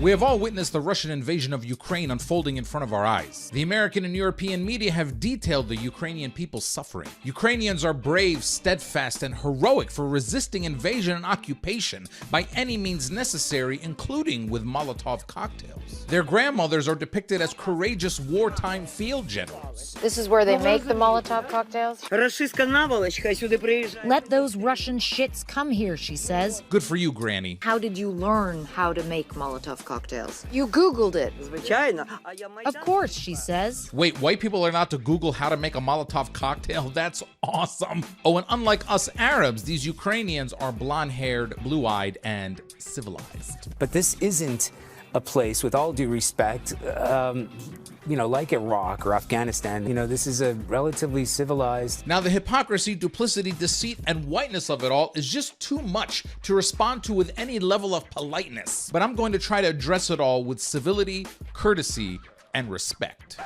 We have all witnessed the Russian invasion of Ukraine unfolding in front of our eyes. The American and European media have detailed the Ukrainian people's suffering. Ukrainians are brave, steadfast, and heroic for resisting invasion and occupation by any means necessary, including with Molotov cocktails. Their grandmothers are depicted as courageous wartime field generals. This is where they make the Molotov cocktails? Let those Russian shits come here, she says. Good for you, Granny. How did you learn how to make Molotov cocktails? You Googled it. Of course, she says. Wait, white people are not to Google how to make a Molotov cocktail? That's awesome. Oh, and unlike us Arabs, these Ukrainians are blonde-haired, blue-eyed, and civilized. But this isn't a place, with all due respect, like Iraq or Afghanistan. This is a relatively civilized... Now, the hypocrisy, duplicity, deceit, and whiteness of it all is just too much to respond to with any level of politeness. But I'm going to try to address it all with civility, courtesy, and respect.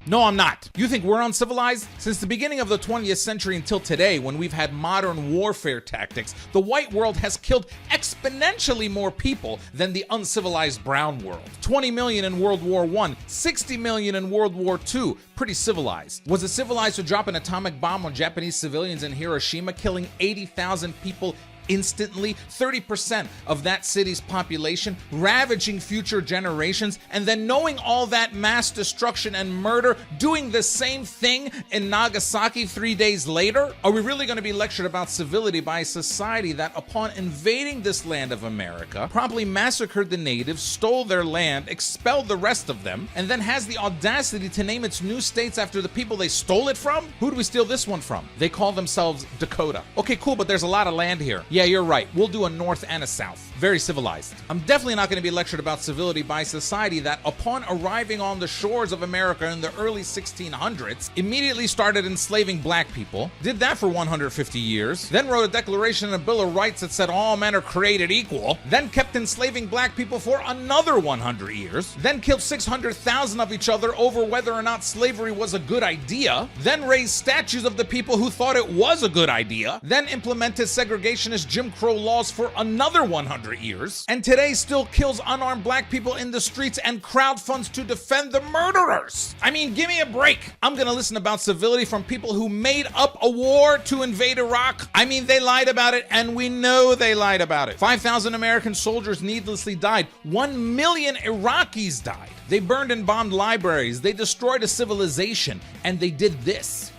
No, I'm not. You think we're uncivilized? Since the beginning of the 20th century until today, when we've had modern warfare tactics, the white world has killed exponentially more people than the uncivilized brown world. 20 million in World War I, 60 million in World War II. Pretty civilized. Was it civilized to drop an atomic bomb on Japanese civilians in Hiroshima, killing 80,000 people instantly, 30% of that city's population, ravaging future generations, and then knowing all that mass destruction and murder, doing the same thing in Nagasaki 3 days later? Are we really going to be lectured about civility by a society that, upon invading this land of America, promptly massacred the natives, stole their land, expelled the rest of them, and then has the audacity to name its new states after the people they stole it from? Who do we steal this one from? They call themselves Dakota. Okay, cool, but there's a lot of land here. Yeah, you're right. We'll do a north and a south. Very civilized. I'm definitely not going to be lectured about civility by society that, upon arriving on the shores of America in the early 1600s, immediately started enslaving black people, did that for 150 years, then wrote a declaration and a Bill of Rights that said all men are created equal, then kept enslaving black people for another 100 years, then killed 600,000 of each other over whether or not slavery was a good idea, then raised statues of the people who thought it was a good idea, then implemented segregationist Jim Crow laws for another 100 years, and today still kills unarmed black people in the streets and crowdfunds to defend the murderers. I mean, give me a break. I'm gonna listen about civility from people who made up a war to invade Iraq. I mean, they lied about it, and we know they lied about it. 5,000 American soldiers needlessly died. 1 million Iraqis died. They burned and bombed libraries. They destroyed a civilization, and they did this.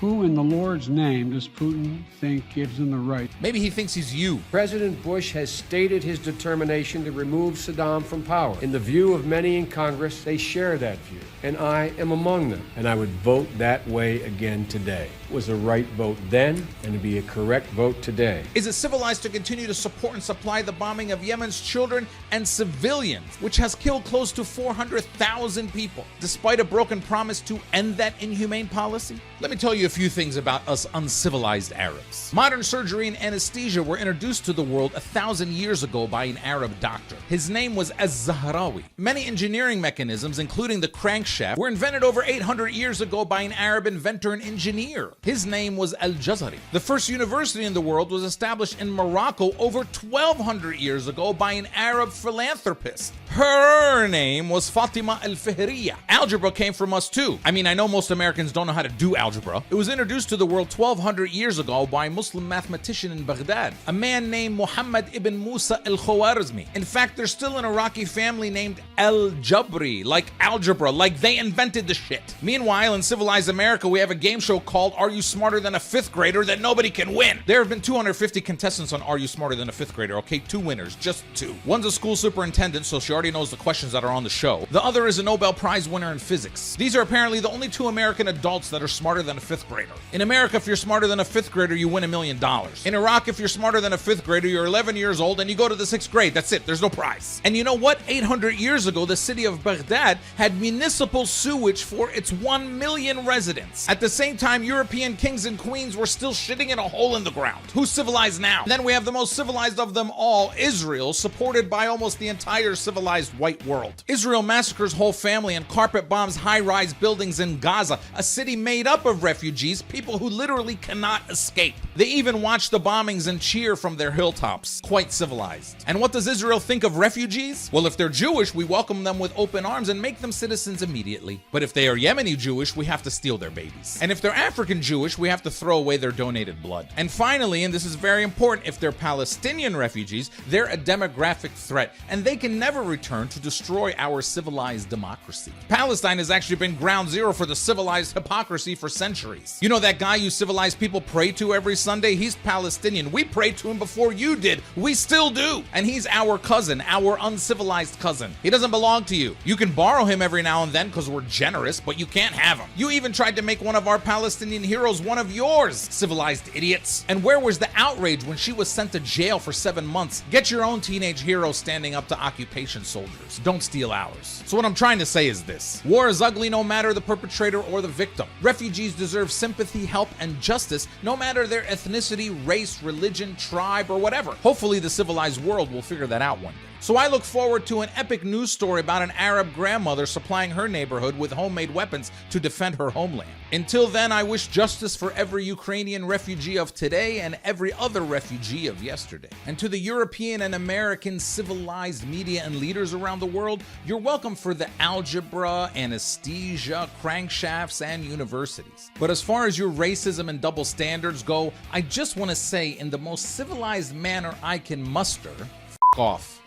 Who in the Lord's name does Putin think gives him the right? Maybe he thinks he's you. President Bush has stated his determination to remove Saddam from power. In the view of many in Congress, they share that view, and I am among them. And I would vote that way again today. It was a right vote then, and it'd be a correct vote today. Is it civilized to continue to support and supply the bombing of Yemen's children and civilians, which has killed close to 400,000 people, despite a broken promise to end that inhumane policy? Let me tell you a few things about us uncivilized Arabs. Modern surgery and anesthesia were introduced to the world 1,000 years ago by an Arab doctor. His name was Az-Zahrawi. Many engineering mechanisms, including the crankshaft, were invented over 800 years ago by an Arab inventor and engineer. His name was Al-Jazari. The first university in the world was established in Morocco over 1,200 years ago by an Arab philanthropist. Her name was Fatima Al-Fihriya. Algebra came from us too. I mean, I know most Americans don't know how to do algebra. It was introduced to the world 1,200 years ago by a Muslim mathematician in Baghdad, a man named Muhammad ibn Musa al-Khwarizmi. In fact, there's still an Iraqi family named Al-Jabri, like algebra, like they invented the shit. Meanwhile, in civilized America, we have a game show called Are You Smarter Than a Fifth Grader that nobody can win. There have been 250 contestants on Are You Smarter Than a Fifth Grader, okay? 2 winners, just 2. One's a school superintendent, so she already knows the questions that are on the show. The other is a Nobel Prize winner in physics. These are apparently the only 2 American adults that are smarter than a 5th grader. In America, if you're smarter than a 5th grader, you win $1 million. In Iraq, if you're smarter than a 5th grader, you're 11 years old and you go to the 6th grade. That's it. There's no prize. And you know what? 800 years ago, the city of Baghdad had municipal sewage for its 1 million residents. At the same time, European kings and queens were still shitting in a hole in the ground. Who's civilized now? Then we have the most civilized of them all, Israel, supported by almost the entire civilized white world. Israel massacres whole family and carpet bombs high-rise buildings in Gaza, a city made up of refugees refugees, people who literally cannot escape. They even watch the bombings and cheer from their hilltops. Quite civilized. And what does Israel think of refugees? Well, if they're Jewish, we welcome them with open arms and make them citizens immediately. But if they are Yemeni Jewish, we have to steal their babies. And if they're African Jewish, we have to throw away their donated blood. And finally, and this is very important, if they're Palestinian refugees, they're a demographic threat, and they can never return to destroy our civilized democracy. Palestine has actually been ground zero for the civilized hypocrisy for centuries. You know that guy you civilized people pray to every Sunday? He's Palestinian. We prayed to him before you did. We still do. And he's our cousin, our uncivilized cousin. He doesn't belong to you. You can borrow him every now and then because we're generous, but you can't have him. You even tried to make one of our Palestinian heroes one of yours, civilized idiots. And where was the outrage when she was sent to jail for 7 months? Get your own teenage hero standing up to occupation soldiers. Don't steal ours. So what I'm trying to say is this. War is ugly no matter the perpetrator or the victim. Refugees deserve sympathy, help, and justice no matter their ethnicity, race, religion, tribe, or whatever. Hopefully the civilized world will figure that out one day. So I look forward to an epic news story about an Arab grandmother supplying her neighborhood with homemade weapons to defend her homeland. Until then, I wish justice for every Ukrainian refugee of today and every other refugee of yesterday. And to the European and American civilized media and leaders around the world, you're welcome for the algebra, anesthesia, crankshafts, and universities. But as far as your racism and double standards go, I just want to say in the most civilized manner I can muster, f*** off.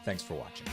Thanks for watching.